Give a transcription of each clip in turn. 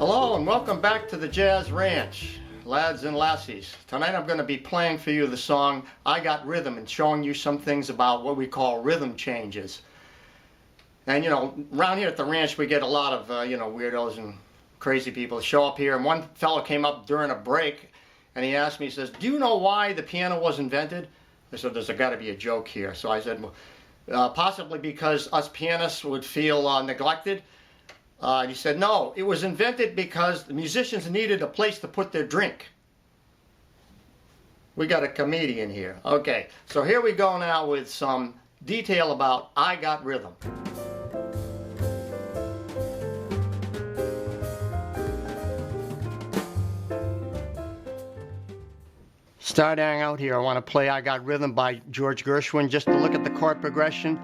Hello and welcome back to the Jazz Ranch, lads and lassies. Tonight I'm going to be playing for you the song I Got Rhythm and showing you some things about what we call rhythm changes. And you know, around here at the ranch we get a lot of weirdos and crazy people show up here. And one fellow came up during a break and he asked me, he says, "Do you know why the piano was invented?" I said, "There's got to be a joke here." So I said, well, possibly because us pianists would feel neglected. And he said, "No, it was invented because the musicians needed a place to put their drink." We got a comedian here. Okay, so here we go now with some detail about I Got Rhythm. Starting out here, I want to play I Got Rhythm by George Gershwin, just to look at the chord progression.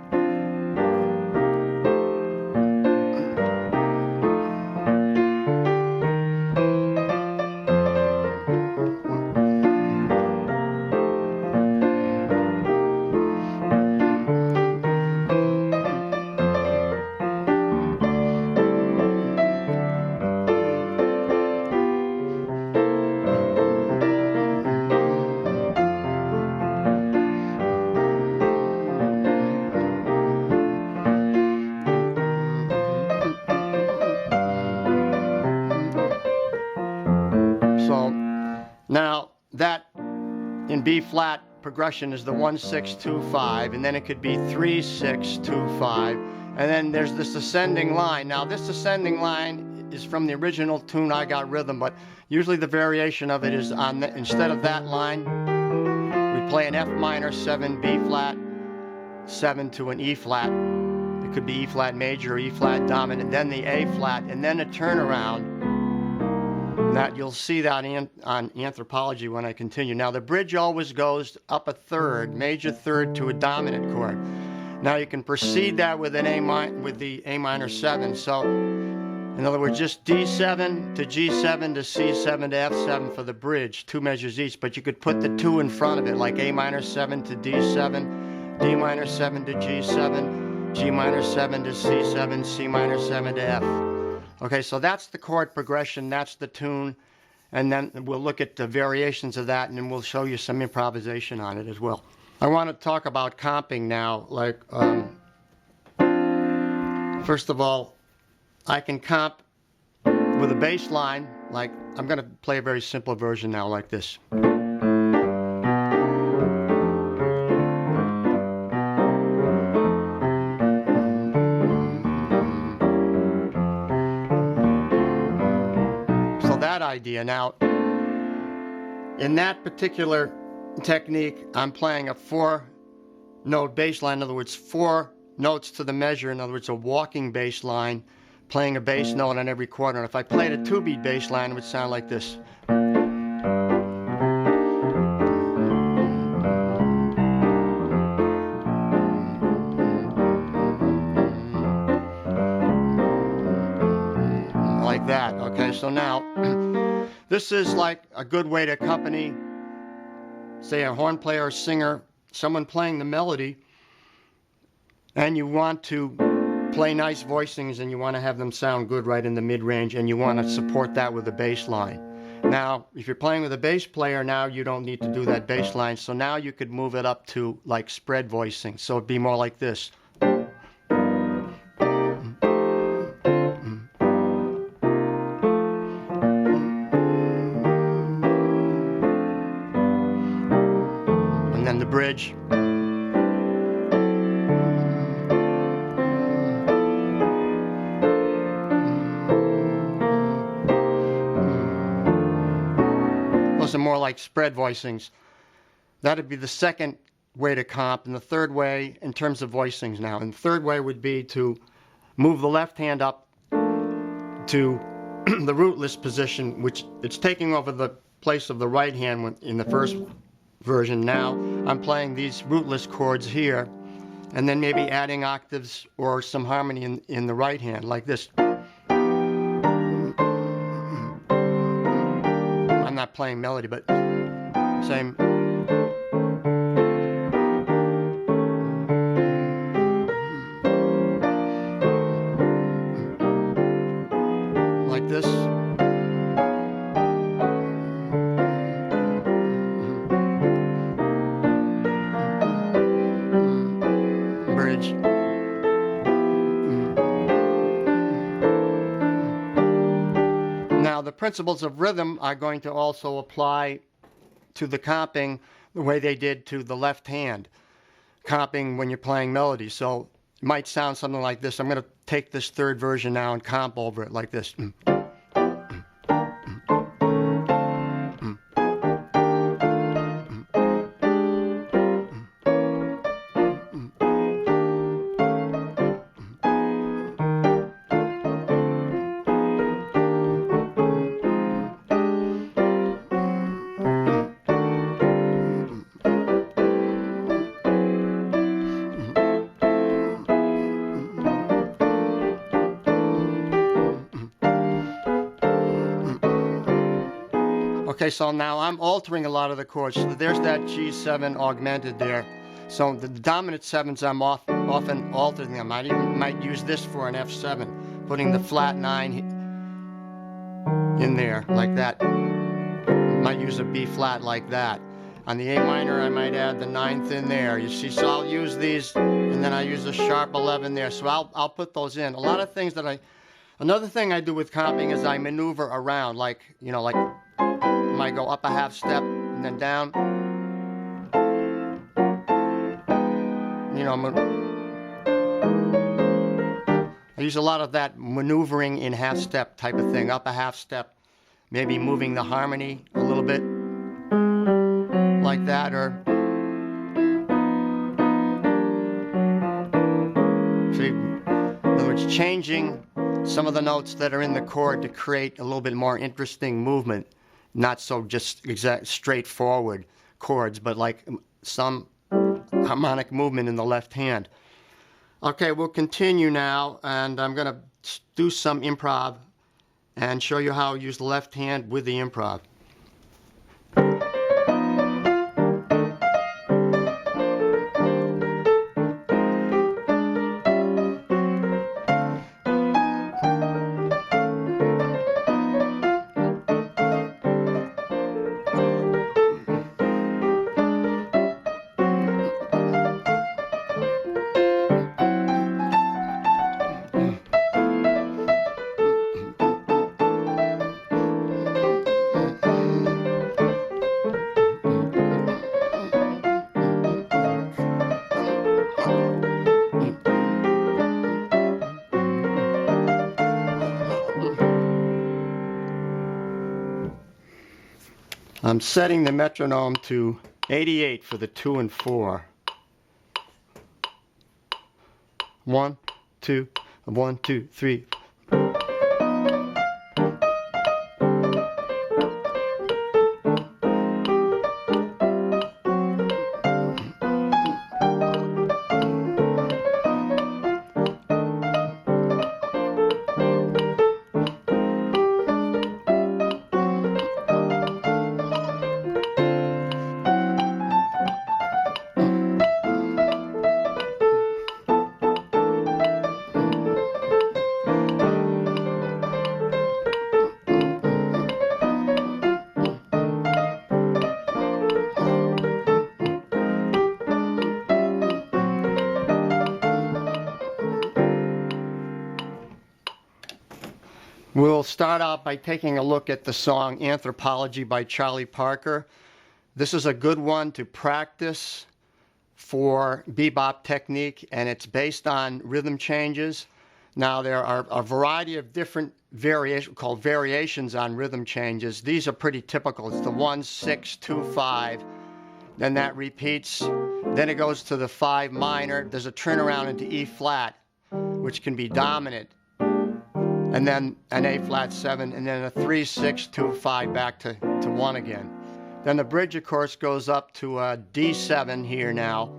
So now that in B flat progression is the 1-6-2-5, and then it could be 3-6-2-5, and then there's this ascending line. Now this ascending line is from the original tune I Got Rhythm, but usually the variation of it is on the, instead of that line, we play an F minor 7 B flat 7 to an E flat. It could be E flat major or E flat dominant, then the A flat, and then a turnaround. That you'll see that on Anthropology when I continue. Now the bridge always goes up a third, major third, to a dominant chord. Now you can proceed that with an with the A minor 7. So in other words, just D7 to G7 to C7 to F7 for the bridge, 2 measures each. But you could put the 2 in front of it, like A minor 7 to D7, D minor 7 to G7, G minor 7 to C7, C minor 7 to F. Okay, so that's the chord progression, that's the tune, and then we'll look at the variations of that, and then we'll show you some improvisation on it as well. I want to talk about comping now. Like, first of all, I can comp with a bass line. Like, I'm going to play a very simple version now, like this. That idea. Now, in that particular technique, I'm playing a 4-note bass line. In other words, 4 notes to the measure. In other words, a walking bass line, playing a bass note on every quarter. And if I played a 2-beat bass line, it would sound like this. Like that. Okay, so now this is like a good way to accompany, say, a horn player or singer, someone playing the melody, and you want to play nice voicings and you want to have them sound good right in the mid-range, and you want to support that with a bass line. Now, if you're playing with a bass player, now you don't need to do that bass line, so now you could move it up to like spread voicing, so it'd be more like this. And the bridge. Those are more like spread voicings. That'd be the second way to comp, and the third way in terms of voicings now. And the third way would be to move the left hand up to the rootless position, which it's taking over the place of the right hand in the first version. Now I'm playing these rootless chords here, and then maybe adding octaves or some harmony in the right hand, like this. I'm not playing melody, but same. Like this. principles of rhythm are going to also apply to the comping the way they did to the left hand comping when you're playing melodies. So it might sound something like this. I'm going to take this third version now and comp over it like this. Okay, so now I'm altering a lot of the chords. So there's that G7 augmented there. So the dominant sevens, I'm often altering them. I even might use this for an F7, putting the flat 9 in there like that. Might use a B flat like that. On the A minor, I might add the 9th in there. You see, so I'll use these, and then I use a sharp 11 there. So I'll put those in. A lot of things that another thing I do with comping is I maneuver around, like, you know, like, I might go up a half step and then down. You know, I use a lot of that maneuvering in half step type of thing. Up a half step, maybe moving the harmony a little bit like that, or see, in other words, changing some of the notes that are in the chord to create a little bit more interesting movement. Not so just straightforward chords, but like some harmonic movement in the left hand. Okay, we'll continue now, and I'm going to do some improv and show you how I use the left hand with the improv. I'm setting the metronome to 88 for the 2 and 4. 1, 2, 1, 2, 3. We'll start out by taking a look at the song Anthropology by Charlie Parker. This is a good one to practice for bebop technique, and it's based on rhythm changes. Now, there are a variety of different variations called variations on rhythm changes. These are pretty typical. It's the 1, 6, 2, 5. Then that repeats. Then it goes to the 5 minor. There's a turnaround into E flat, which can be dominant. And then an A flat 7, and then a 3, 6, 2, 5 back to 1 again. Then the bridge, of course, goes up to a D7 here now.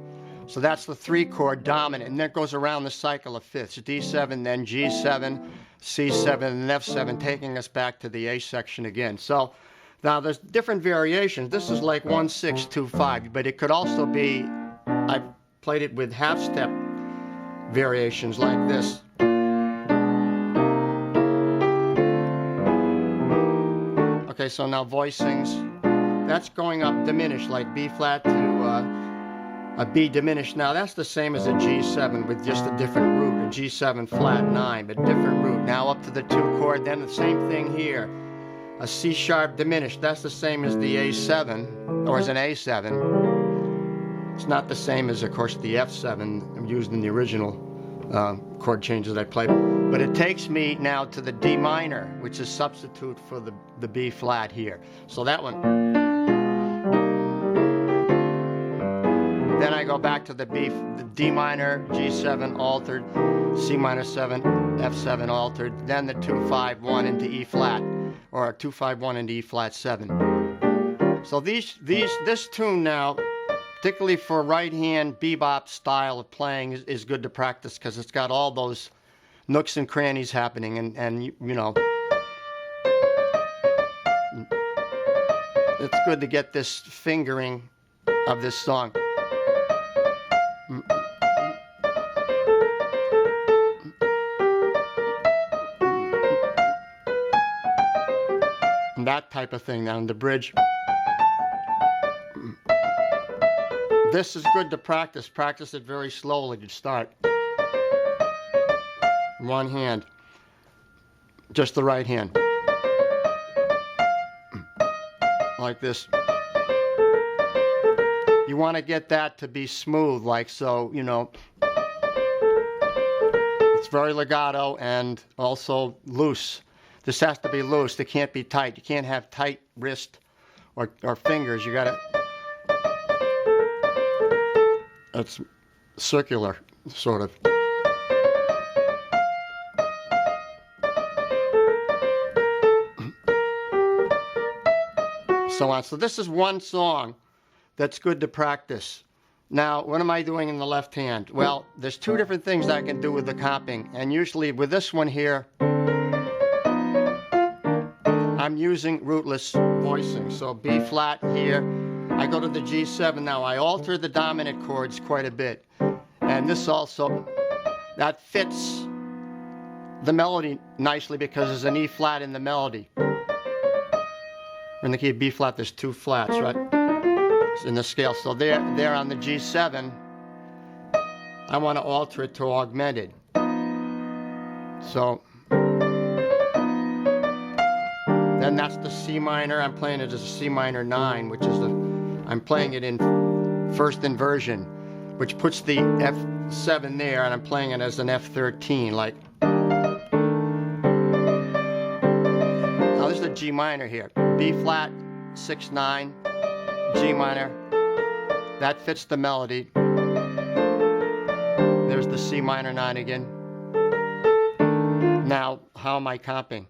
So that's the 3 chord dominant, and then it goes around the cycle of fifths. D7, then G7, C7, and F7, taking us back to the A section again. So now there's different variations. This is like 1, 6, 2, 5, but it could also be, I've played it with half step variations like this. Okay, so now voicings, that's going up diminished, like B flat to a B diminished. Now that's the same as a G7 with just a different root, a G7 flat 9, but different root. Now up to the 2 chord, then the same thing here. a C sharp diminished. That's the same as the A7, or as an A7. It's not the same as, of course, the F7 used in the original chord changes that I played. But it takes me now to the D minor, which is substitute for the B flat here. So that one. Then I go back to the D minor, G7 altered, C minor 7, F7 altered, then the 2-5-1 into E flat, or 2-5-1 into E flat 7. So this tune now, particularly for right hand bebop style of playing, is good to practice because it's got all those nooks and crannies happening, and you know, it's good to get this fingering of this song. And that type of thing on the bridge. This is good to practice. Practice it very slowly to start. One hand. Just the right hand. Like this. You want to get that to be smooth, like so, you know. It's very legato and also loose. This has to be loose. It can't be tight. You can't have tight wrist or fingers. You gotta. It's circular, sort of. So on. So this is one song that's good to practice. Now, what am I doing in the left hand? Well, there's two different things I can do with the comping. And usually with this one here, I'm using rootless voicing. So B flat here. I go to the G7 now. I alter the dominant chords quite a bit. And this also, that fits the melody nicely because there's an E flat in the melody. In the key of B flat, there's two flats, right? In the scale. So there on the G7, I want to alter it to augmented. So then that's the C minor. I'm playing it as a C minor 9, which is I'm playing it in first inversion, which puts the F7 there, and I'm playing it as an F13, like. Now this is a G minor here. B flat, 6-9, G minor. That fits the melody. There's the C minor 9 again. Now, how am I comping?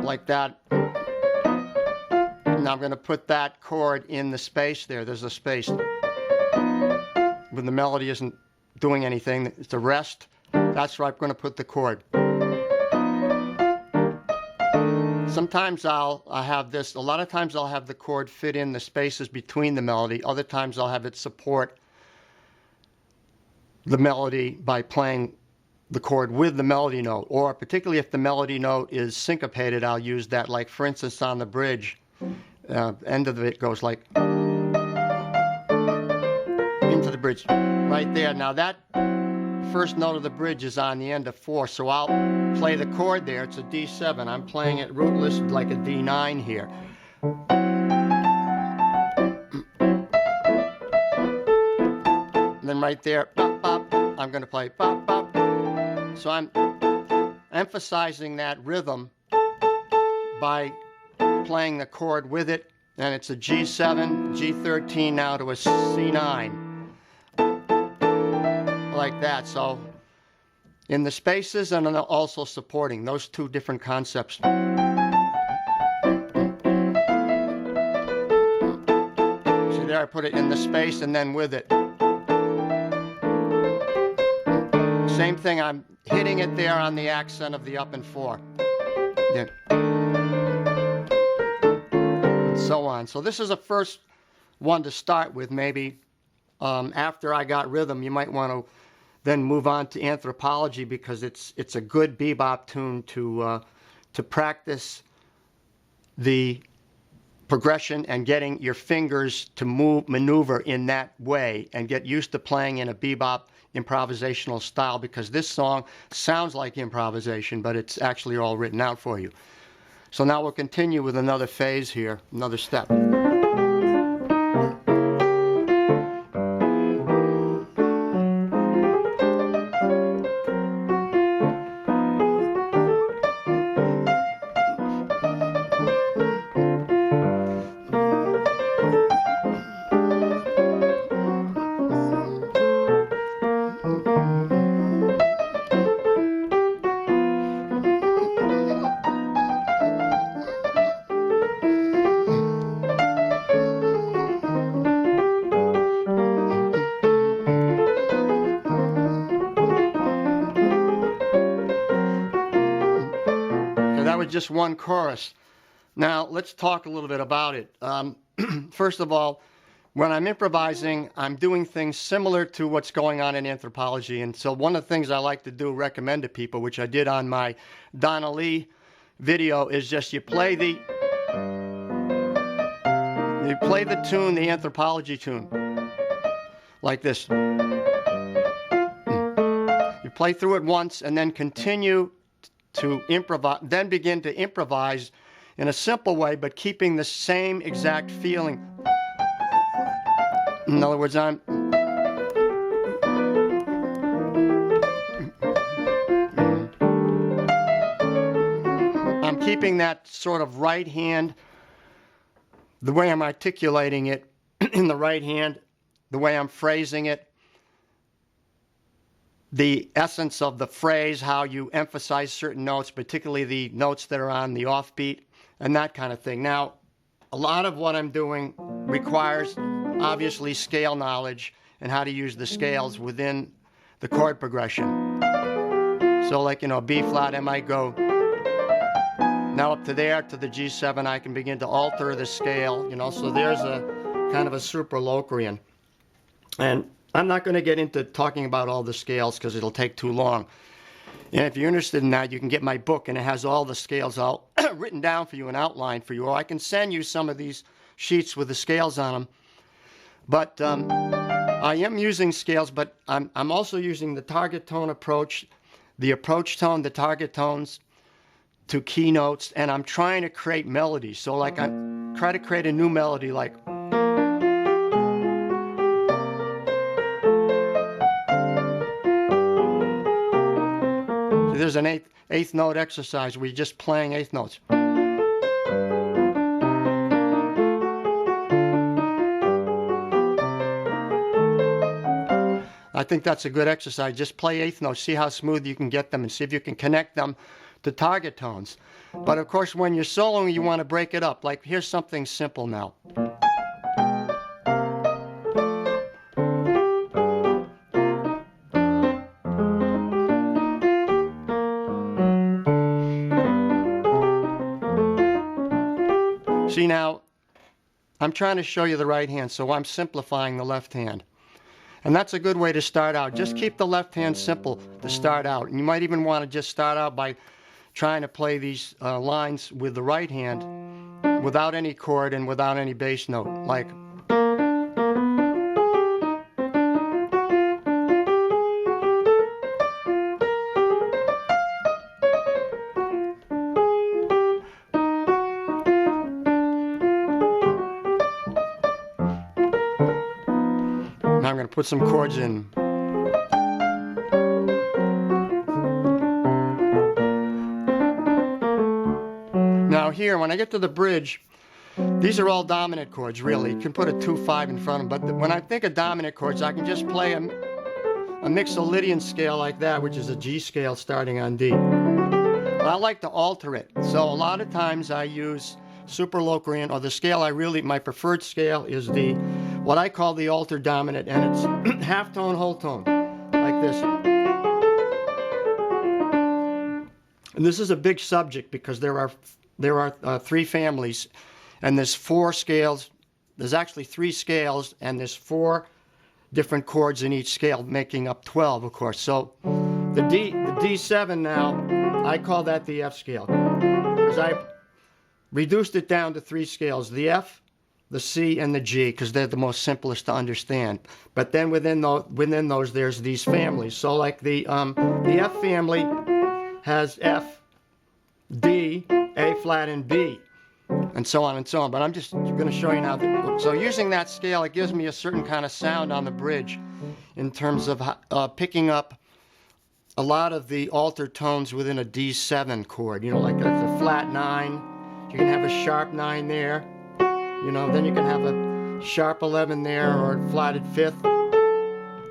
Like that. Now I'm going to put that chord in the space there. There's a space. When the melody isn't doing anything, it's a rest. That's where I'm going to put the chord. Sometimes I'll have this, a lot of times I'll have the chord fit in the spaces between the melody. Other times I'll have it support the melody by playing the chord with the melody note. Or particularly if the melody note is syncopated, I'll use that. Like for instance on the bridge, end of it goes like into the bridge, right there. Now that first note of the bridge is on the end of 4, so I'll play the chord there. It's a D7. I'm playing it rootless like a D9 here. And then right there, bop, bop, I'm going to play bop, bop. So I'm emphasizing that rhythm by playing the chord with it, and it's a G7, G13 now to a C9. Like that. So in the spaces and also supporting those two different concepts. See there, I put it in the space and then with it. Same thing, I'm hitting it there on the accent of the up and 4. Yeah. And so on. So this is a first one to start with. Maybe after I got rhythm, you might want to then move on to anthropology, because it's a good bebop tune to practice the progression and getting your fingers to maneuver in that way and get used to playing in a bebop improvisational style, because this song sounds like improvisation, but it's actually all written out for you. So now we'll continue with another phase here, another step. That was just one chorus. Now let's talk a little bit about it. First of all, when I'm improvising, I'm doing things similar to what's going on in anthropology. And so one of the things I like to do, recommend to people, which I did on my Donna Lee video, is just you play the tune, the anthropology tune, like this. You play through it once and then continue to improvise, then begin to improvise in a simple way, but keeping the same exact feeling. In other words, I'm keeping that sort of right hand, the way I'm articulating it in the right hand, the way I'm phrasing it, the essence of the phrase, how you emphasize certain notes, particularly the notes that are on the offbeat, and that kind of thing. Now, a lot of what I'm doing requires, obviously, scale knowledge and how to use the scales within the chord progression. So like, B flat, I might go now up to there, to the G7, I can begin to alter the scale, so there's a kind of a superlocrian. And I'm not going to get into talking about all the scales because it'll take too long. And if you're interested in that, you can get my book, and it has all the scales all written down for you and outlined for you. Or I can send you some of these sheets with the scales on them. But I am using scales, but I'm also using the target tone approach, the approach tone, the target tones to keynotes, and I'm trying to create melodies. So like I try to create a new melody like... There's an eighth note exercise where you're just playing eighth notes. I think that's a good exercise. Just play eighth notes, see how smooth you can get them, and see if you can connect them to target tones. But of course, when you're soloing, you want to break it up. Like, here's something simple now. See, now, I'm trying to show you the right hand, so I'm simplifying the left hand. And that's a good way to start out. Just keep the left hand simple to start out. And you might even want to just start out by trying to play these lines with the right hand without any chord and without any bass note. Like... Now I'm going to put some chords in. Now here, when I get to the bridge, these are all dominant chords, really. You can put a 2-5 in front of them, but when I think of dominant chords, I can just play a Mixolydian scale like that, which is a G scale starting on D. But I like to alter it. So a lot of times I use superlocrian, or the scale my preferred scale is what I call the altered dominant, and it's half tone, whole tone, like this. And this is a big subject because there are 3 families, and there's 4 scales. There's actually 3 scales, and there's 4 different chords in each scale, making up 12, of course. So the D7 now, I call that the F scale, because reduced it down to 3 scales: the F, the C, and the G, because they're the most simplest to understand. But then within those, there's these families. So like the F family has F, D, A flat, and B, and so on and so on. But I'm just going to show you now. So using that scale, it gives me a certain kind of sound on the bridge in terms of picking up a lot of the altered tones within a D7 chord. You know, like a flat 9. You can have a sharp 9 there. You know, then you can have a sharp 11 there, or a flatted 5th.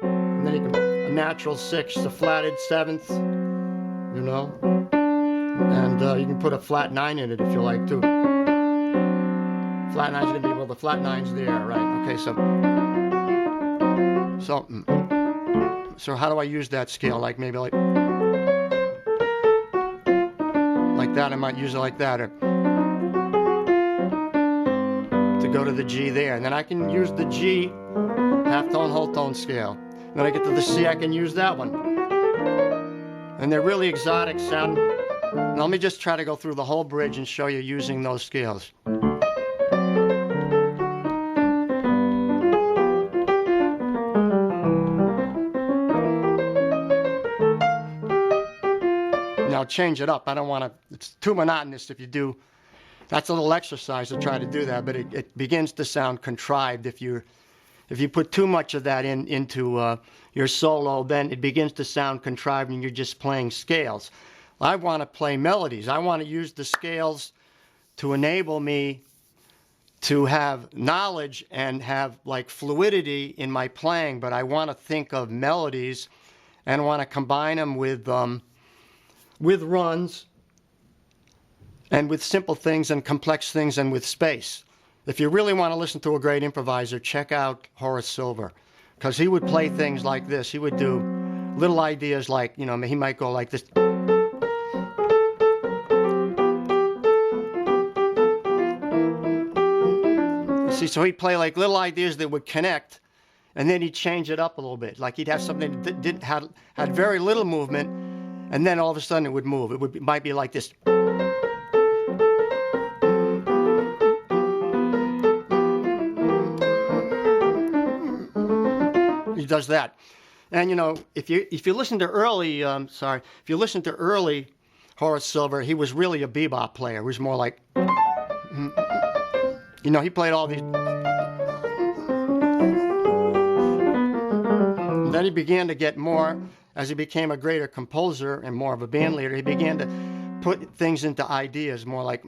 And then you can a natural 6th, a flatted 7th. You know, and you can put a flat 9 in it if you like too. Flat 9's gonna be, well, the flat 9's there, right? Okay, so how do I use that scale? Like maybe like that. I might use it like that, or to go to the G there, and then I can use the G half tone, whole tone scale. When I get to the C, I can use that one. And they're really exotic sound. Now let me just try to go through the whole bridge and show you using those scales. Now change it up. I don't want to, it's too monotonous if you do. That's a little exercise to try to do that, but it begins to sound contrived if you put too much of that into your solo. Then it begins to sound contrived and you're just playing scales. I want to play melodies. I want to use the scales to enable me to have knowledge and have like fluidity in my playing, but I want to think of melodies and want to combine them with runs and with simple things and complex things and with space. If you really want to listen to a great improviser, check out Horace Silver, because he would play things like this. He would do little ideas like, you know, he might go like this. See, so he'd play like little ideas that would connect, and then he'd change it up a little bit. Like he'd have something that had very little movement, and then all of a sudden it would move. It might be like this. He does that. And you know, if you listen to early Horace Silver, he was really a bebop player. He was more like, you know, he played all these. And then he began to get more, as he became a greater composer and more of a band leader, he began to put things into ideas, more like.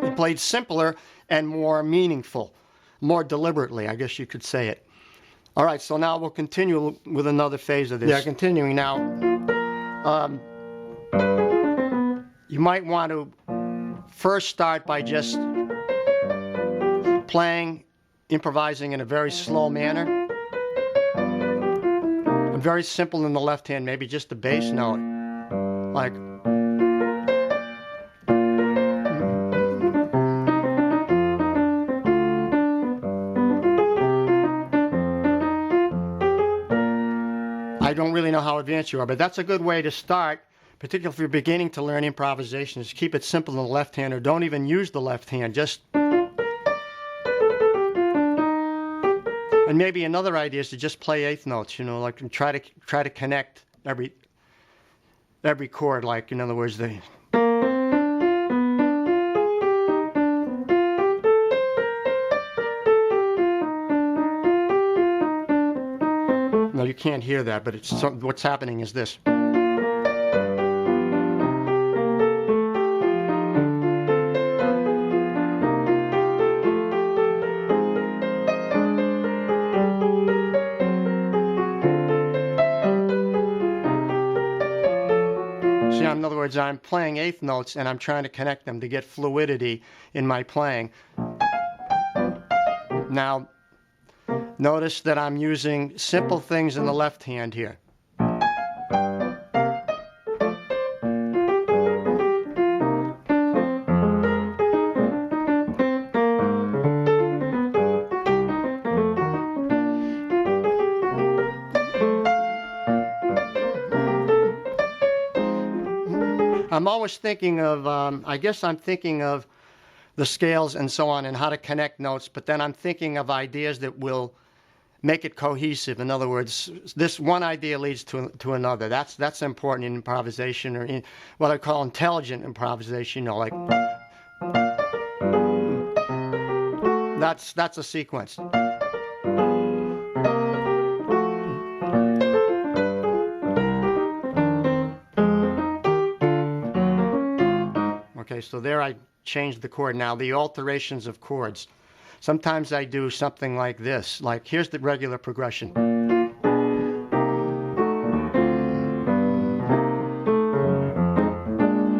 He played simpler and more meaningful, more deliberately, I guess you could say it. All right, so now we'll continue with another phase of this. Yeah, continuing now. You might want to first start by just playing, improvising in a very slow manner. And very simple in the left hand, maybe just the bass note. Like. I don't really know how advanced you are, but that's a good way to start, particularly if you're beginning to learn improvisation, is keep it simple in the left hand, or don't even use the left hand. Just. And maybe another idea is to just play eighth notes, you know, like try to connect every chord, like in other words, the. No, you can't hear that, but it's what's happening is this. See, in other words, I'm playing eighth notes and I'm trying to connect them to get fluidity in my playing. Now, notice that I'm using simple things in the left hand here. I'm always thinking of, I guess I'm thinking of the scales and so on and how to connect notes, but then I'm thinking of ideas that will make it cohesive. In other words, this one idea leads to another. That's important in improvisation, or in what I call intelligent improvisation. You know, like that's a sequence. Okay, so there I changed the chord. Now the alterations of chords. Sometimes I do something like this. Like, here's the regular progression.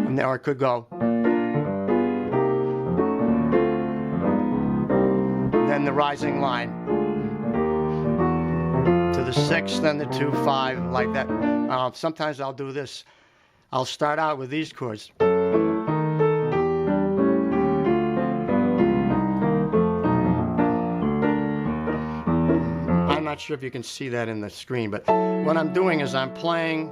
And or it could go. Then the rising line. To the 6, then the 2, 5, like that. Sometimes I'll do this. I'll start out with these chords. I'm not sure if you can see that in the screen, but what I'm doing is I'm playing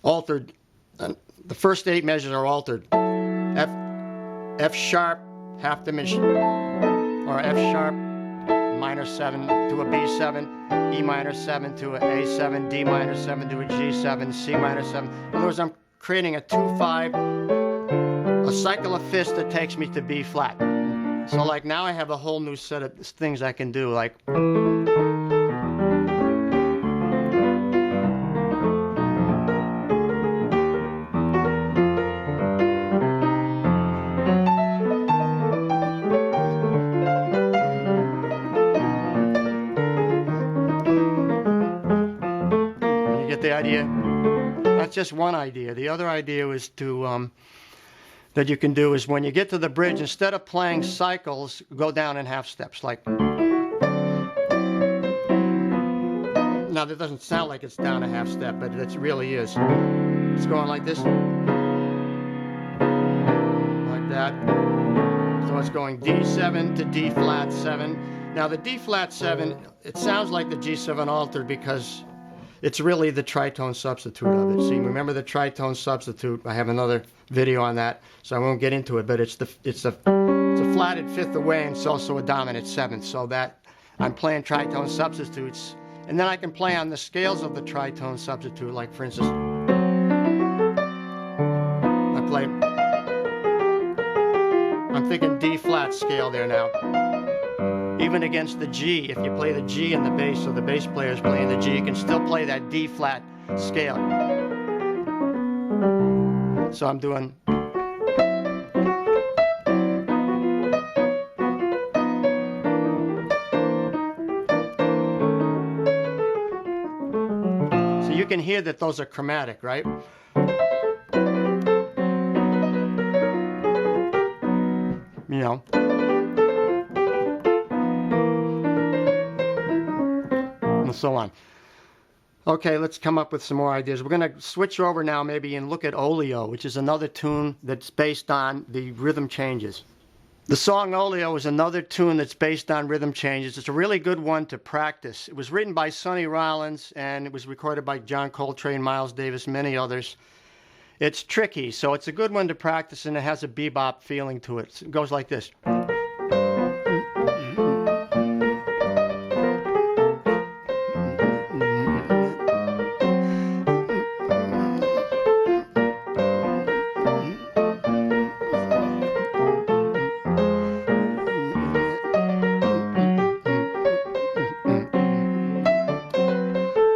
altered. The first 8 measures are altered. F sharp, half diminished, or F sharp, minor 7 to a B7, E minor 7 to a A7, D minor 7 to a G7, C minor 7. In other words, I'm creating a 2-5, a cycle of fifths that takes me to B flat. So like now I have a whole new set of things I can do, like you get the idea? That's just one idea. The other idea was to that you can do is when you get to the bridge, instead of playing cycles, go down in half steps. Like, now that doesn't sound like it's down a half step, but it really is. It's going like this, like that. So it's going D7 to D flat 7. Now the D flat 7, it sounds like the G7 altered because it's really the tritone substitute of it. See, remember the tritone substitute? I have another video on that, so I won't get into it. But it's a flatted fifth away, and it's also a dominant seventh. So that I'm playing tritone substitutes, and then I can play on the scales of the tritone substitute. Like for instance, I'm thinking D flat scale there now. Even against the G, if you play the G in the bass, so the bass player is playing the G, you can still play that D flat scale. So I'm doing. So you can hear that those are chromatic, right? You know. And so on. Okay, let's come up with some more ideas. We're going to switch over now maybe and look at Olio, which is another tune that's based on the rhythm changes. The song Olio is another tune that's based on rhythm changes. It's a really good one to practice. It was written by Sonny Rollins and it was recorded by John Coltrane, Miles Davis, many others. It's tricky, so it's a good one to practice, and it has a bebop feeling to it. It goes like this.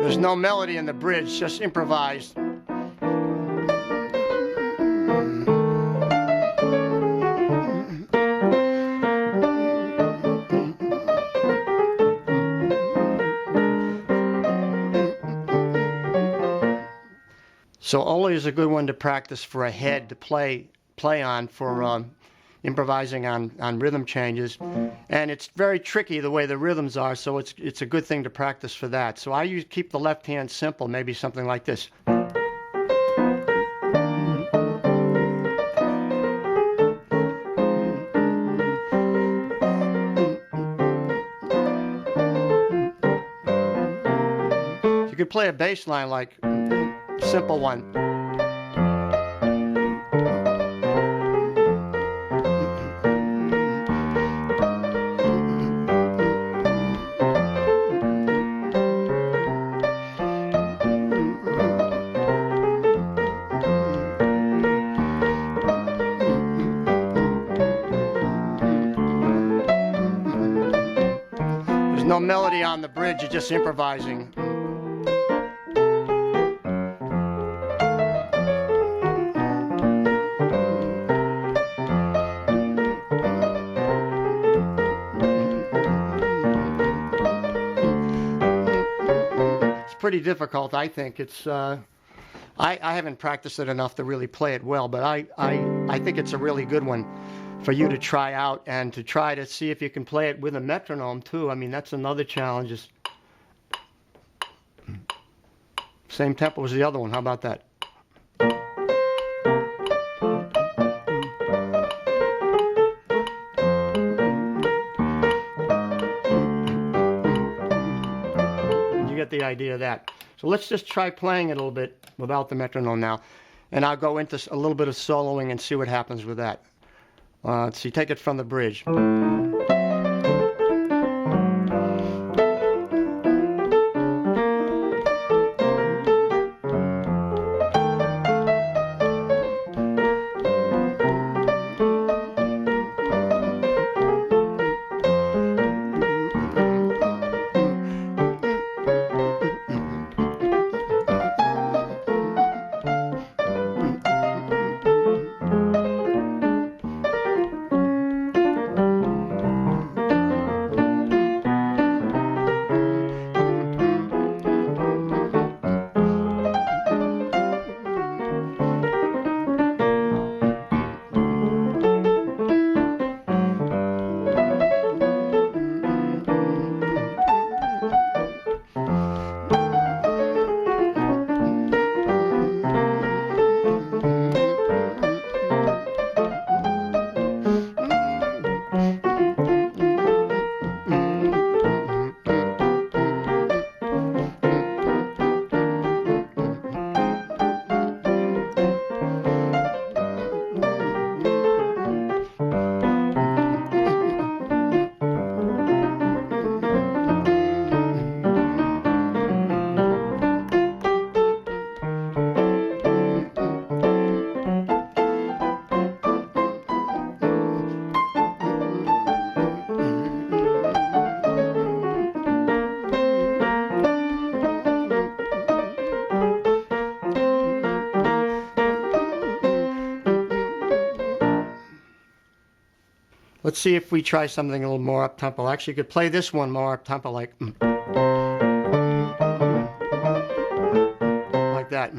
There's no melody in the bridge, just improvised. So Olio is a good one to practice for a head to play on for improvising on rhythm changes, and it's very tricky the way the rhythms are, so it's a good thing to practice for that. So I keep the left hand simple, maybe something like this. You could play a bass line like simple one. no melody on the bridge, you're just improvising. It's pretty difficult, I think. It's I haven't practiced it enough to really play it well, but I think it's a really good one for you to try out and to try to see if you can play it with a metronome too. I mean, that's another challenge. Is same tempo as the other one. How about that? You get the idea of that. So let's just try playing it a little bit without the metronome now. And I'll go into a little bit of soloing and see what happens with that. Let's see, take it from the bridge. Let's see if we try something a little more up-tempo. Actually, you could play this one more up-tempo, like that.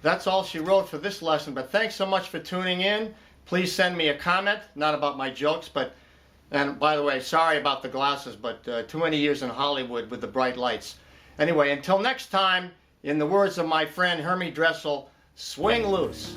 That's all she wrote for this lesson, but thanks so much for tuning in. Please send me a comment, not about my jokes, but, and by the way, sorry about the glasses, but too many years in Hollywood with the bright lights. Anyway, until next time, in the words of my friend Hermie Dressel, swing loose.